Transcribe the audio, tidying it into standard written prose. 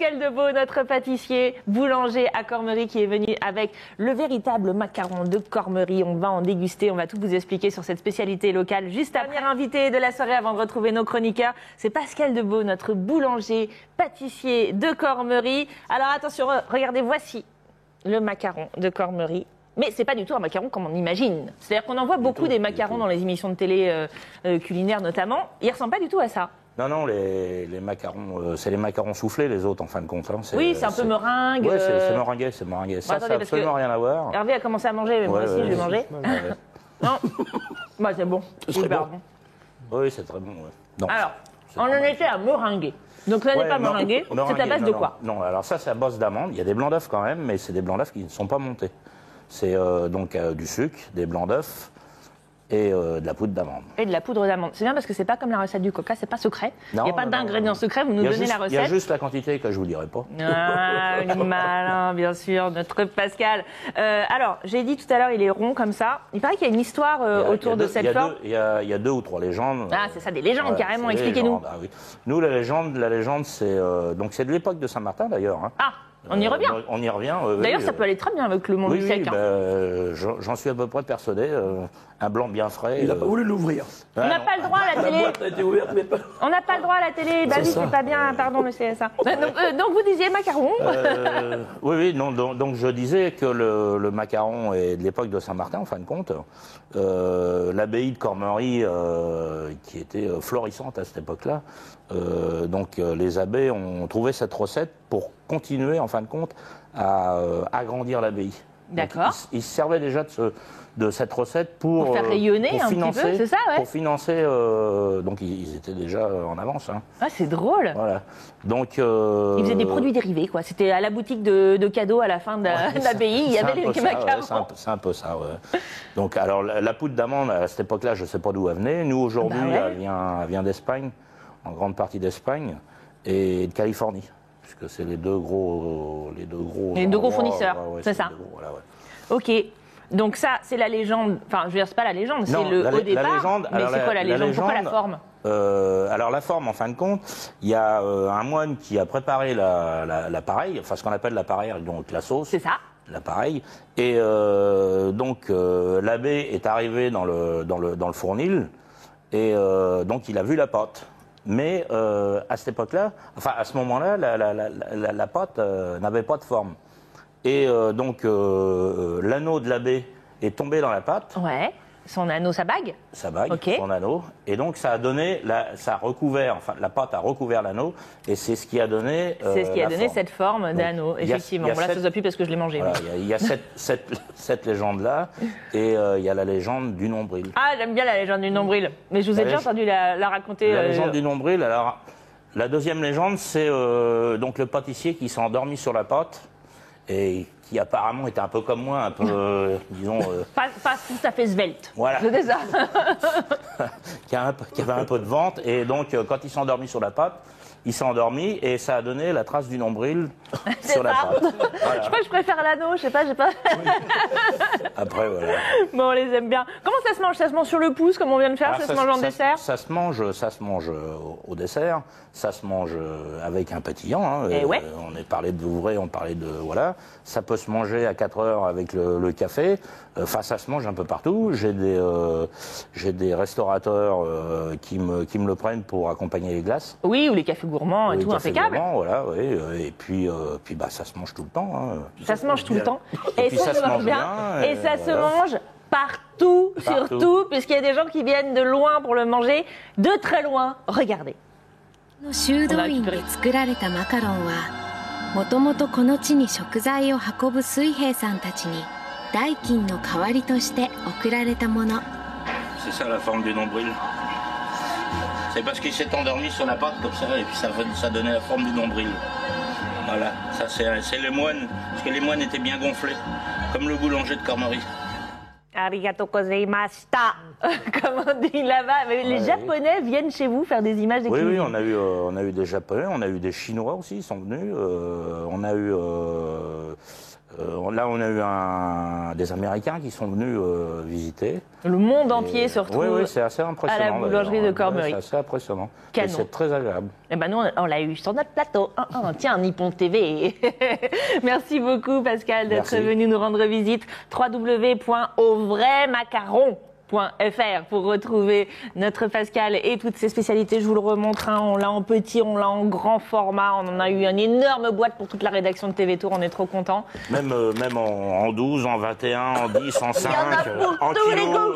Pascal Debeau, notre pâtissier, boulanger à Cormery, qui est venu avec le véritable macaron de Cormery. On va en déguster, on va tout vous expliquer sur cette spécialité locale. Juste après, dernier invité de la soirée avant de retrouver nos chroniqueurs, c'est Pascal Debeau, notre boulanger, pâtissier de Cormery. Alors attention, regardez, voici le macaron de Cormery. Mais c'est pas du tout un macaron comme on imagine. C'est-à-dire qu'on en voit beaucoup des macarons dans les émissions de télé culinaires notamment. Il ressemble pas du tout à ça. Non, non, les macarons, c'est les macarons soufflés, les autres, en fin de compte. Hein. Oui, c'est un peu meringue. Oui, c'est meringué, c'est meringué. Bon, Ça, attendez, ça n'a absolument rien à voir. Hervé a commencé à manger, mais moi aussi, je vais manger. Non, bah, c'est bon. C'est super bon. Oui, c'est très bon. Ouais. Non, alors, on en était à meringuer. Donc, ça n'est pas meringué, c'est à base de quoi? Non, alors ça, c'est à base d'amandes. Il y a des blancs d'œufs quand même, mais c'est des blancs d'œufs qui ne sont pas montés. C'est donc du sucre, des blancs d'œufs et de la poudre d'amande. Et de la poudre d'amande. C'est bien parce que c'est pas comme la recette du coca, c'est pas secret. Il n'y a pas d'ingrédients secrets, vous nous donnez la recette. Il y a juste la quantité que je vous dirai pas. Ah, malin, bien sûr, notre Pascal. Alors, j'ai dit tout à l'heure, il est rond comme ça. Il paraît qu'il y a une histoire autour de cette forme. Il y a deux ou trois légendes. Ah, c'est ça, des légendes carrément. Expliquez-nous. Ah, oui. Nous, la légende, c'est donc c'est de l'époque de Saint-Martin d'ailleurs. Hein. Ah. On y revient. On y revient. D'ailleurs, ça peut aller très bien avec le monde du sec. J'en suis à peu près persuadé. Un blanc bien frais. Il n'a pas voulu l'ouvrir. On n'a pas le droit à la télé. La boîte a été ouverte, mais pas... On n'a pas le droit à la télé. Bah oui, c'est pas bien. Pardon, le CSA. Donc vous disiez macaron. Oui, non, donc je disais que le macaron est de l'époque de Saint-Martin, en fin de compte. L'abbaye de Cormery, qui était florissante à cette époque-là. Donc les abbés ont trouvé cette recette pour continuer, en fin de compte, à agrandir l'abbaye. D'accord. Ils se servaient déjà de cette recette pour faire rayonner un petit peu, c'est ça, ouais. Pour financer, donc ils étaient déjà en avance. Hein. Ah, c'est drôle. Voilà. Donc ils faisaient des produits dérivés, quoi. C'était à la boutique de cadeaux à la fin de l'abbaye, il y avait les macarons. C'est un peu ça, ouais. Donc alors la poudre d'amande à cette époque-là, je ne sais pas d'où elle venait. Nous aujourd'hui, elle vient d'Espagne, en grande partie d'Espagne et de Californie. Que c'est les deux gros fournisseurs, c'est ça. Voilà, ouais. Ok, donc ça c'est la légende. Enfin, je veux dire, c'est pas la légende, c'est le au départ. La légende, mais c'est quoi la légende? Pourquoi la forme? Alors la forme, en fin de compte, il y a un moine qui a préparé l'appareil, enfin ce qu'on appelle l'appareil, donc la sauce. C'est ça. L'appareil. Et donc l'abbé est arrivé dans le fournil et donc il a vu la pâte. Mais à cette époque-là, enfin à ce moment-là, la pâte n'avait pas de forme. Et donc l'anneau de l'abbé est tombé dans la pâte. Ouais. Son anneau, sa bague. Sa bague, okay. Son anneau. Et donc ça a donné, ça a recouvert, enfin la pâte a recouvert l'anneau, et c'est ce qui a donné. C'est ce qui a donné cette forme d'anneau, effectivement. Bon, là, ça ne plus parce que je l'ai mangé. Voilà, il y a cette légende-là, et il y a la légende du nombril. Ah, j'aime bien la légende du nombril. Mais je vous ai déjà entendu la raconter. La légende du nombril, alors, la deuxième légende, c'est donc le pâtissier qui s'est endormi sur la pâte, et qui apparemment était un peu comme moi, un peu, disons... Pas tout à fait svelte. Voilà. C'est ça. qui avait un peu de ventre, et donc quand il s'est endormi sur la pâte, il s'est endormi et ça a donné la trace du nombril sur la pâte. Voilà. Je crois que je préfère l'anneau, je sais pas. Après, voilà. Bon, on les aime bien. Comment ça se mange? Ça se mange sur le pouce, comme on vient de faire? Ça se mange en dessert? Ça se mange au dessert. Ça se mange avec un pétillant. Hein. Ouais. On est parlé de Vouvray, on parlait de... Voilà. Ça peut se manger à 4 heures avec le café. Enfin, ça se mange un peu partout. J'ai des restaurateurs qui me le prennent pour accompagner les glaces. Oui, ou les cafés gourmands et tout, impeccable. Gourmands, voilà, oui. Et puis bah, ça se mange tout le temps. Hein. Ça se mange tout le temps. Et puis ça se mange bien. Et ça se mange partout, surtout, puisqu'il y a des gens qui viennent de loin pour le manger, de très loin. Regardez. 修道院で作られたマカロンはもともとこの地に食材を運ぶ水兵さんたちに代金の代わりとして贈られたもの。 C'est ça la forme du nombril. C'est parce qu'il s'est endormi sur la pâte comme ça et puis ça donnait la forme du nombril. Voilà, ça c'est les moines, parce que les moines étaient bien gonflés, comme le boulanger de Cormery. Arigato gozaimashita, comme on dit là-bas. Mais les Japonais viennent chez vous faire des images de cuisine. Oui, on a eu des Japonais, on a eu des Chinois aussi, ils sont venus. On a eu Là, on a eu des Américains qui sont venus visiter. Le monde entier se retrouve. Oui, c'est assez impressionnant. À la boulangerie de Cormery. C'est assez impressionnant. Canon. Et c'est très agréable. Eh ben nous, on l'a eu sur notre plateau. Tiens, Nippon TV. Merci beaucoup, Pascal, d'être venu nous rendre visite. www.auvraimacaron.fr pour retrouver notre Pascal et toutes ses spécialités. Je vous le remontre, on l'a en petit, on l'a en grand format. On en a eu une énorme boîte pour toute la rédaction de TV Tour. On est trop contents. Même en 12, en 21, en 10, en 5, Il y en a pour en tous les kilo, goûts.